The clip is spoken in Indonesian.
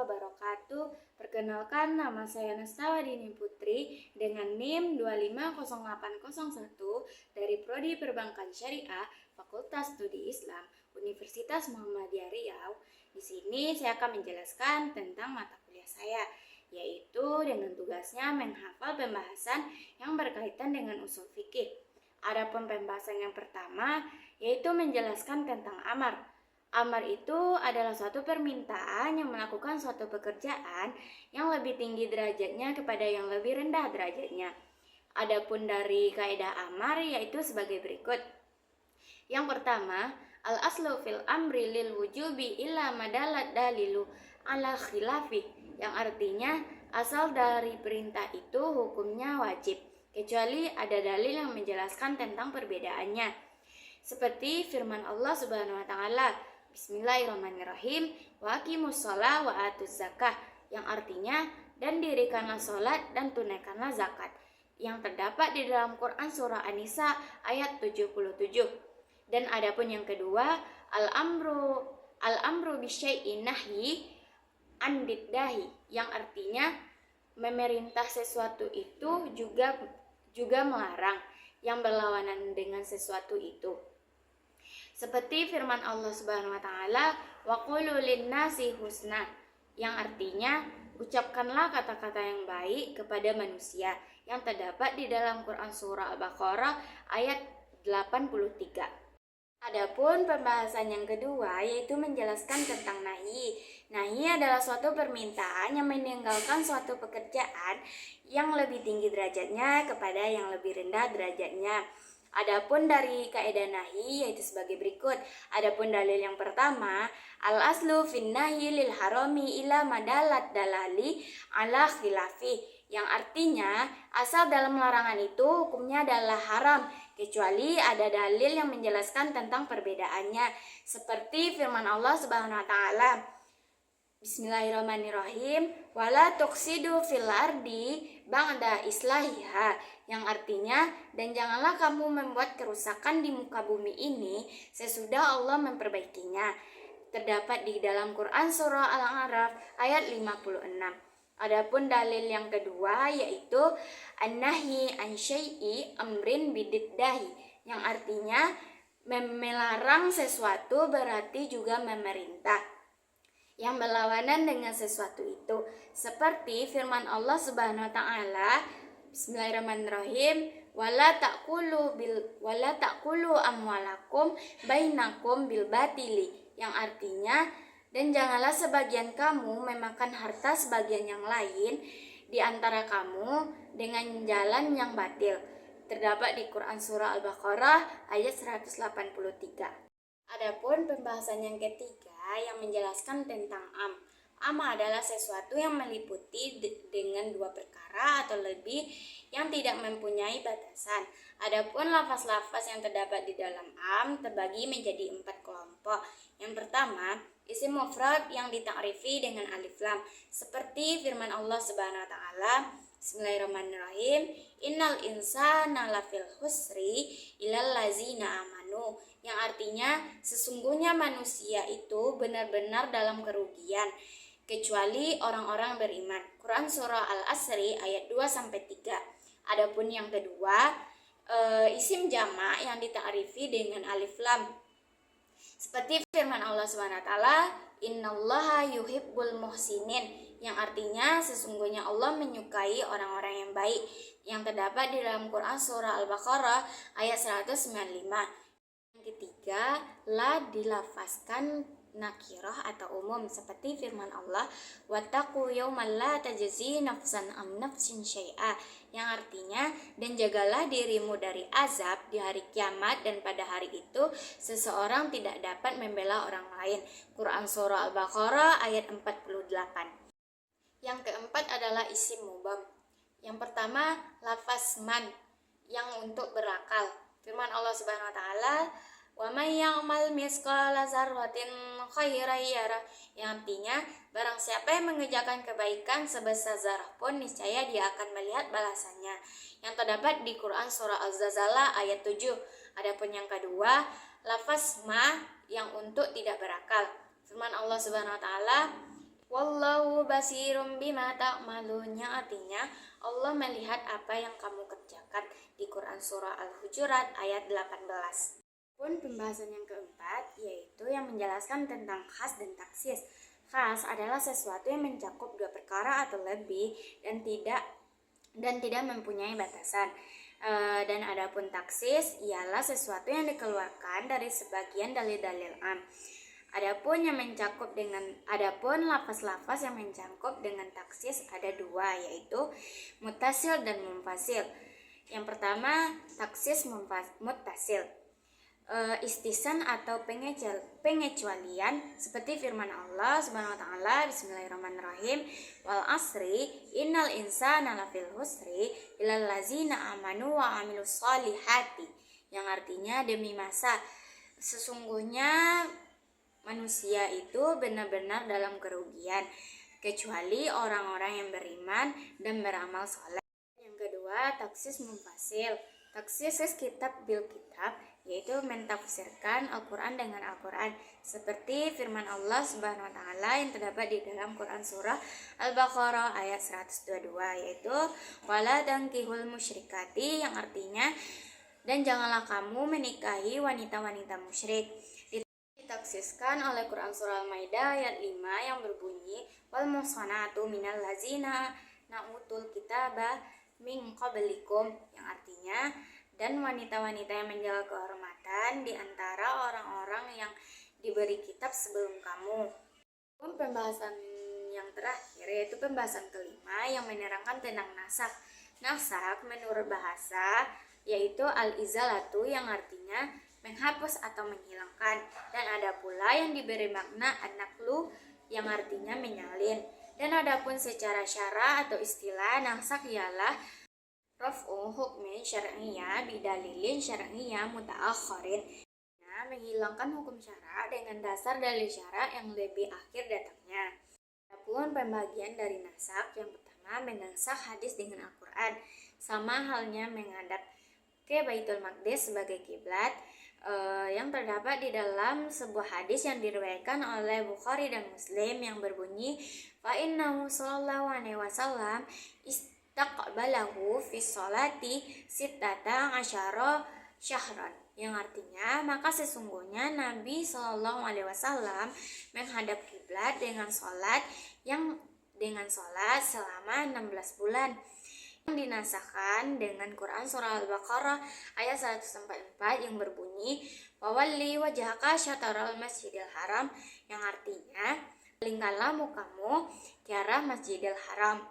wabarakatuh. Perkenalkan, nama saya Nastawadini Putri dengan NIM 250801 dari Prodi Perbankan Syariah, Fakultas Studi Islam, Universitas Muhammadiyah Riau. Di sini saya akan menjelaskan tentang mata kuliah saya, yaitu dengan tugasnya menghafal pembahasan yang berkaitan dengan usul fikih. Adapun pembahasan yang pertama yaitu menjelaskan tentang amar. Amar itu adalah suatu permintaan yang melakukan suatu pekerjaan yang lebih tinggi derajatnya kepada yang lebih rendah derajatnya. Adapun dari kaidah amar yaitu sebagai berikut. Yang pertama, al-aslu fil amri lil wujubi illa madalat dalilu ala khilafi, yang artinya asal dari perintah itu hukumnya wajib, kecuali ada dalil yang menjelaskan tentang perbedaannya. Seperti firman Allah Subhanahu wa taala, Bismillahirrahmanirrahim, wa aqimus shalah wa atuz zakah, yang artinya dan dirikanlah salat dan tunaikanlah zakat, yang terdapat di dalam Quran surah An-Nisa ayat 77. Dan adapun yang kedua, al-amru bisyai'in nahyi an diddahi, yang artinya memerintah sesuatu itu juga melarang yang berlawanan dengan sesuatu itu. Seperti firman Allah Subhanahu wa taala, wa qulu lin-nasi husna, yang artinya ucapkanlah kata-kata yang baik kepada manusia, yang terdapat di dalam Quran surah Al-Baqarah ayat 83. Adapun pembahasan yang kedua yaitu menjelaskan tentang nahi. Nahi adalah suatu permintaan yang meninggalkan suatu pekerjaan yang lebih tinggi derajatnya kepada yang lebih rendah derajatnya. Adapun dari kaidah nahi yaitu sebagai berikut. Adapun dalil yang pertama, al-aslu fin nahi lil harami ila madalat dalali ala khilafi, yang artinya asal dalam larangan itu hukumnya adalah haram, kecuali ada dalil yang menjelaskan tentang perbedaannya. Seperti firman Allah Subhanahu wa taala, Bismillahirrahmanirrahim, wala tuqsidu fil ardi ba'da islahiha, yang artinya dan janganlah kamu membuat kerusakan di muka bumi ini sesudah Allah memperbaikinya. Terdapat di dalam Quran surah Al-A'raf ayat 56. Adapun dalil yang kedua yaitu an-nahyi an syai'i amrin bididdahi, yang artinya melarang sesuatu berarti juga memerintah yang berlawanan dengan sesuatu itu. Seperti firman Allah Subhanahu wa taala, Bismillahirrahmanirrahim, wala taqulu amwalakum bainakum bil batili, yang artinya dan janganlah sebagian kamu memakan harta sebagian yang lain di antara kamu dengan jalan yang batil. Terdapat di Quran surah Al-Baqarah ayat 183. Adapun pembahasan yang ketiga yang menjelaskan tentang Am adalah sesuatu yang meliputi dengan dua perkara atau lebih yang tidak mempunyai batasan. Adapun lafaz-lafaz yang terdapat di dalam am terbagi menjadi 4 kelompok. Yang pertama, isim mufrad yang ditakrifi dengan alif lam, seperti firman Allah Subhanahu wa taala, Bismillahirrahmanirrahim, innal insana lafil husri illal ladzina amanu, yang artinya sesungguhnya manusia itu benar-benar dalam kerugian kecuali orang-orang beriman. Quran surah Al-Asri ayat 2-3. Adapun yang kedua, isim jamak yang ditakrifi dengan alif lam, seperti firman Allah Subhanahu wa taala, innallaha yuhibbul muhsinin, yang artinya sesungguhnya Allah menyukai orang-orang yang baik, yang terdapat di dalam Quran surah Al-Baqarah ayat 195. Yang ketiga, la dilafazkan nakirah atau umum, seperti firman Allah, wattaqu yaumal la tajzi nafsan am nafsin syai'a, yang artinya dan jagalah dirimu dari azab di hari kiamat dan pada hari itu seseorang tidak dapat membela orang lain. Quran surah Al-Baqarah ayat 48. Yang keempat adalah isim mubham. Yang pertama, lafaz man yang untuk berakal. Firman Allah Subhanahu wa taala, wa may ya'mal misqala dzarratin khairan yarah, yang artinya barang siapa yang mengerjakan kebaikan sebesar zarah pun niscaya dia akan melihat balasannya, yang terdapat di Quran surah Az-Zalzalah ayat 7. Adapun yang kedua, lafaz ma yang untuk tidak berakal. Firman Allah Subhanahu wa taala, wallahu Wallahu basirum bima ta'malun, yang artinya Allah melihat apa yang kamu kerjakan, di Quran surah Al-Hujurat ayat 18. Pun pembahasan yang keempat yaitu yang menjelaskan tentang khas dan taksis. Khas adalah sesuatu yang mencakup dua perkara atau lebih dan tidak mempunyai batasan. Dan adapun taksis ialah sesuatu yang dikeluarkan dari sebagian dalil-dalil am. Adapun lafaz-lafaz yang mencakup dengan taksis ada dua, yaitu muttasil dan munfasil. Yang pertama, taksis muttasil. Istisan atau pengecualian seperti firman Allah Subhanahu wa taala, bismillahirrahmanirrahim, wal asri innal insana lafil husri illal ladzina amanu wa amilus solihati, yang artinya demi masa sesungguhnya manusia itu benar-benar dalam kerugian kecuali orang-orang yang beriman dan beramal soleh. Yang kedua, taksis munfasil. Taksis kitab bil kitab, yaitu mentafsirkan Al-Quran dengan Al-Quran, seperti firman Allah Subhanahu wa taala yang terdapat di dalam Quran surah Al-Baqarah ayat 122, yaitu wala tankihul musyrikati, yang artinya dan janganlah kamu menikahi wanita-wanita musyrik. Ditaksiskan oleh Quran surah Al-Maidah ayat 5 yang berbunyi wal muhsanatu minal lazina na'utul kitaba min qablikum, yang artinya dan wanita-wanita yang menjaga kehormatan di antara orang-orang yang diberi kitab sebelum kamu. Pembahasan yang terakhir yaitu pembahasan kelima yang menerangkan tentang nasak. Nasak menurut bahasa yaitu al-izalatu, yang artinya menghapus atau menghilangkan, dan ada pula yang diberi makna an-naqlu yang artinya menyalin. Dan adapun secara syara atau istilah, nasak ialah raf'u hukmi syar'iyyah bidalilin syar'iyyah muta'akhirin, menghilangkan hukum syara dengan dasar dalil syara yang lebih akhir datangnya. Adapun pembagian dari nasak, yang pertama menasak hadis dengan Al-Quran, sama halnya menghadap ke Baitul Maqdis sebagai kiblat, yang terdapat di dalam sebuah hadis yang diriwayatkan oleh Bukhari dan Muslim yang berbunyi fa innahu sallallahu alaihi wasallam istaqbalahu fi sholati sittata asyara syahran, yang artinya maka sesungguhnya Nabi sallallahu alaihi wasallam menghadap kiblat dengan sholat selama 16 bulan. Yang dinasahkan dengan Quran surah Al-Baqarah ayat 144 yang berbunyi wawalli wajhaka syataral masjidil haram, yang artinya palingkanlah mukamu ke arah Masjidil Haram.